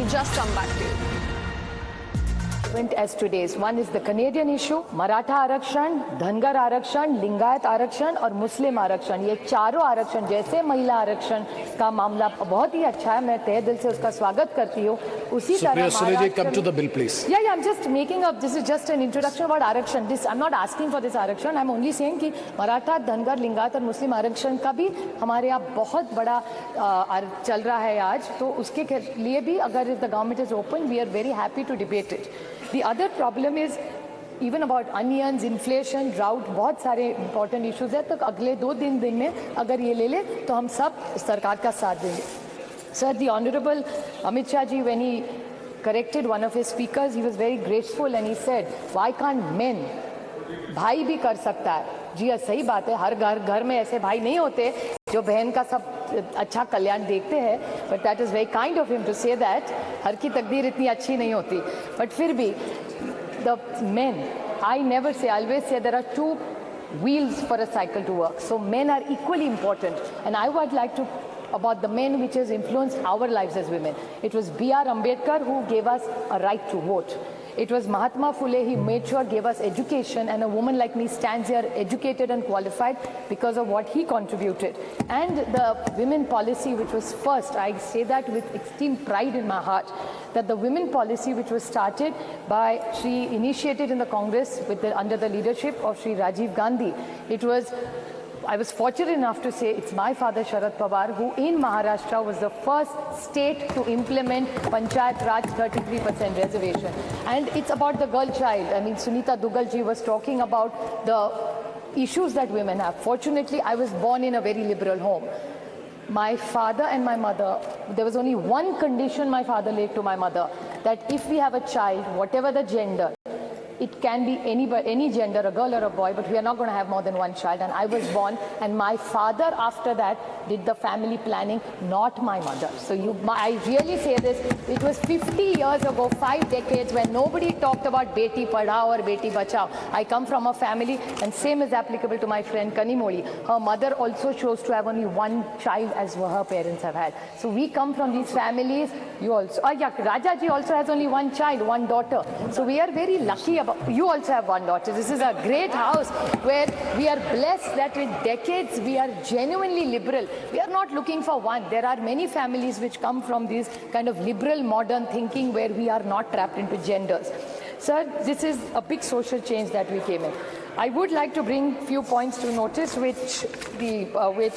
We'll just come back to you. As today's one is the Canadian issue, Maratha आरक्षण, धनगर आरक्षण, लिंगायत आरक्षण और मुस्लिम आरक्षण, ये चारों आरक्षण जैसे महिला आरक्षण का मामला बहुत ही अच्छा है, मैं तहे दिल से उसका स्वागत करती हूँ. उसी तरह come to the bill, please. Yeah, I'm just making up. This is just an introduction about आरक्षण. I'm not asking for this आरक्षण. I'm only saying कि मराठा, धनगर, लिंगायत और मुस्लिम आरक्षण का भी हमारे यहाँ बहुत बड़ा चल रहा है आज. तो उसके लिए भी अगर the government is open, we are very happy to debate it. The other problem is even about onions, inflation, drought, बहुत सारे important issues हैं. तो अगले 2 दिन में अगर ये ले ले तो हम सब सरकार का साथ देंगे. Sir, the Honorable Amit Shah ji, when he corrected one of his speakers, he was very graceful and he said, why can't men? भाई भी कर सकता है. जी सही बात है, हर घर में ऐसे भाई नहीं होते जो बहन का सब अच्छा कल्याण देखते हैं. But that is very kind of him to say that. हर की तकदीर इतनी अच्छी नहीं होती. बट फिर भी the main, I never say, always say there are 2 wheels for a cycle to work. So men are equally important. And I would like to about the men which has influenced our lives as women. It was B.R. Ambedkar who gave us a right to vote. It was Mahatma Phule, he made sure gave us education, and a woman like me stands here educated and qualified because of what he contributed. And the women policy which was first, I say that with extreme pride in my heart, that the women policy which was started by Shri, initiated in the Congress with under the leadership of Shri Rajiv Gandhi. I was fortunate enough to say it's my father Sharad Pawar who in Maharashtra was the first state to implement Panchayat Raj 33% reservation. And it's about the girl child. I mean, Sunita Dugal ji was talking about the issues that women have. Fortunately, I was born in a very liberal home. My father and my mother, there was only one condition my father laid to my mother, that if we have a child, whatever the gender, it can be any gender, a girl or a boy, but we are not going to have more than one child. And I was born, and my father after that did the family planning, not my mother. So I really say this, it was 50 years ago, 5 decades, when nobody talked about Beti Padhao or Beti Bachao. I come from a family, and same is applicable to my friend Kanimoli. Her mother also chose to have only one child as her parents have had. So we come from these families. You also, Rajaji also has only one child, one daughter. So we are very lucky about. You also have one daughter. This is a great house where we are blessed that with decades we are genuinely liberal. We are not looking for one. There are many families which come from this kind of liberal modern thinking where we are not trapped into genders. Sir, this is a big social change that we came in. I would like to bring few points to notice which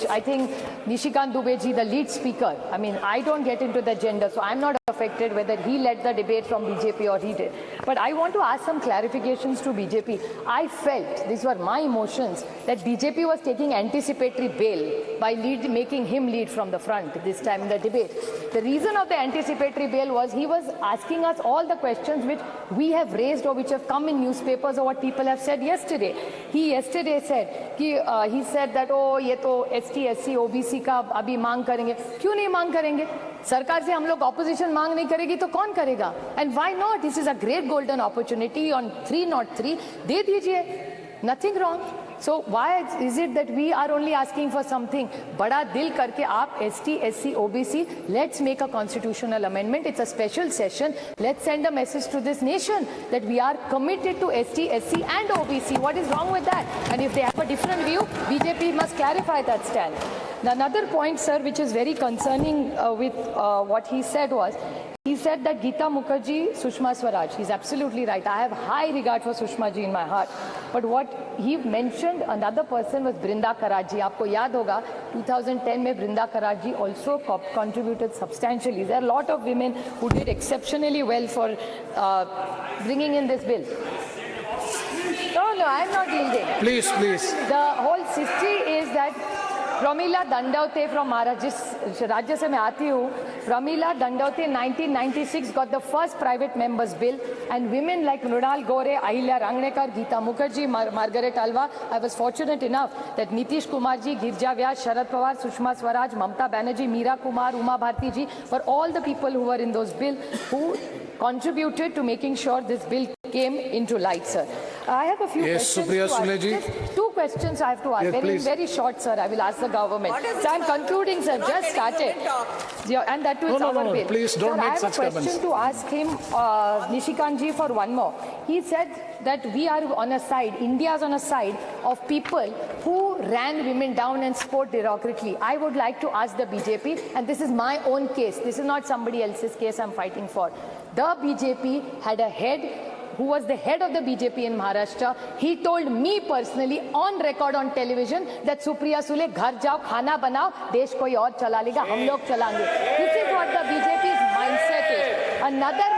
I think Nishikant Dubey ji, the lead speaker, I mean, I don't get into the gender, so I'm not affected whether he led the debate from BJP or he did. But I want to ask some clarifications to BJP. I felt, these were my emotions, that BJP was taking anticipatory bail by making him lead from the front this time in the debate. The reason of the anticipatory bail was he was asking us all the questions which we have raised or which have come in newspapers or what people have said yesterday. He yesterday said he said that ये तो ST, SC, OBC का अभी मांग करेंगे. क्यों नहीं मांग करेंगे? सरकार से हम लोग ऑपोजिशन मांग नहीं करेगी तो कौन करेगा? And why not? This is a great golden opportunity on 303. दे दीजिए. Nothing wrong. So why is it that we are only asking for something? बड़ा दिल करके आप ST, SC, OBC, let's make a constitutional amendment. It's a special session. Let's send a message to this nation that we are committed to ST, SC and OBC. What is wrong with that? And if they have a different view, BJP must clarify that stand. Another point, sir, which is very concerning with what he said was, he said that Geeta Mukherjee, Sushma Swaraj, he's absolutely right. I have high regard for Sushma ji in my heart. But what he mentioned, another person was Brinda Karatji. आपको याद होगा 2010 में Brinda Karatji also contributed substantially. There are a lot of women who did exceptionally well for bringing in this bill. No, I'm not yielding. Please. The whole history is that Pramila Dandavate from Maharashtra, Rajya se मैं आती हूँ. Pramila Dandavate 1996 got the first private members bill, and women like Mrunal Gore, Ahilya Rangnekar, Geeta Mukherjee, Margaret Alva. I was fortunate enough that Nitish Kumar ji, Girja Vyas, Sharad Pawar, Sushma Swaraj, Mamta Banerjee, Meera Kumar, Uma Bharti ji were all the people who were in those bills who contributed to making sure this bill came into light, sir. I have a few questions. Supriya Sule ji. Just 2 questions. questions I have to ask. Yes, very, please. very short, sir. I will ask the government. What is So I'm this? concluding, sir. Not Just letting started. women talk. Yeah, and that too is No, our bill. please don't sir, make such I have a comments. question to ask him, Nishikant ji, for one more. He said that we are on a side, India is on a side of people who ran women down and spoke derogatorily. I would like to ask the BJP, and this is my own case. This is not somebody else's case I'm fighting for. The BJP had a head who was the head of the BJP in Maharashtra. He told me personally on record on television that Supriya Sule, ghar jao, khana banao, desh koi aur chala lega, hum log chalange. This is what the BJP's mindset is. Another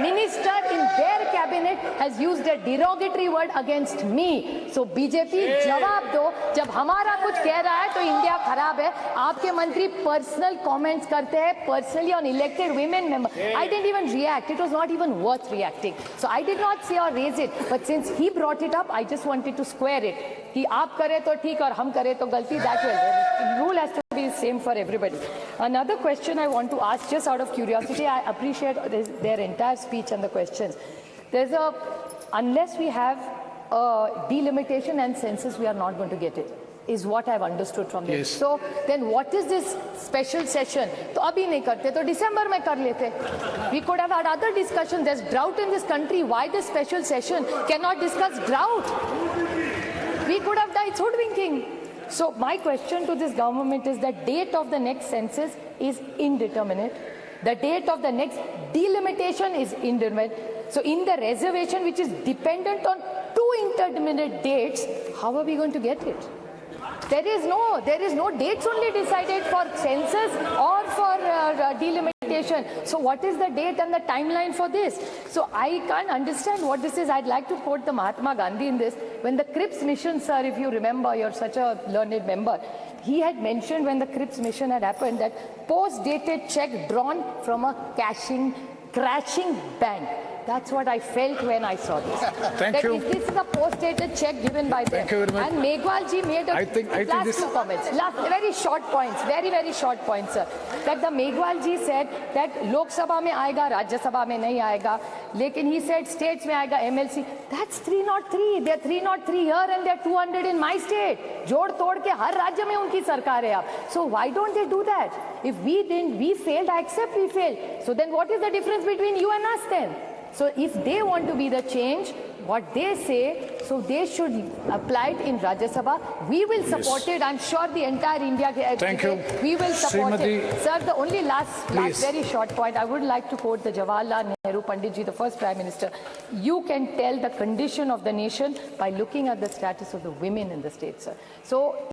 minister in their cabinet has used a derogatory word against me. So BJP, जवाब दो, जब हमारा कुछ कह रहा है तो India खराब है. आपके मंत्री पर्सनल कमेंट्स करते हैं personally on elected women member. I didn't even react. It was not even worth reacting. So I did not say or raise it. But since he brought it up, I just wanted to square it. कि आप करें तो ठीक और हम करें तो गलती. That will. The rule has to be the same for everybody. Another question I want to ask, just out of curiosity, I appreciate their entire speech and the questions. Unless we have a delimitation and census, we are not going to get it, is what I've understood from this. Yes. So then what is this special session? तो अभी नहीं करते तो December में कर लेते. We could have had other discussions. There's drought in this country. Why this special session? Cannot discuss drought. We could have done, it's hoodwinking. So my question to this government is the date of the next census is indeterminate. The date of the next delimitation is indeterminate. So in the reservation, which is dependent on two indeterminate dates, how are we going to get it? There is no dates only decided for census or for delimitation. So what is the date and the timeline for this? So I can't understand what this is. I'd like to quote the Mahatma Gandhi in this. When the Cripps mission, sir, if you remember, you're such a learned member, he had mentioned when the Cripps mission had happened that post-dated check drawn from a crashing bank. That's what I felt when I saw this. Thank you. This is a post-dated check given by them. Thank you very much. And Megwal ji made a I think last this two comments. Last very short points, very short points, sir. That the Megwal ji said that Lok Sabha mein aayega, Rajya Sabha mein nahi aayega. Lekin he said states mein aayega, MLC. That's 303. They're 303 here and they're 200 in my state. जोड़ तोड़ के हर राज्य में उनकी सरकार है अब. So why don't they do that? If we failed, I accept we failed. So then what is the difference between you and us then? So if they want to be the change, what they say, so they should apply it in Rajya Sabha. We will support it. I'm sure the entire India. Thank you. We will support Srimati, it. Sir, the only last very short point, I would like to quote the Jawaharlal Nehru Pandit ji, the first Prime Minister. You can tell the condition of the nation by looking at the status of the women in the state, sir. So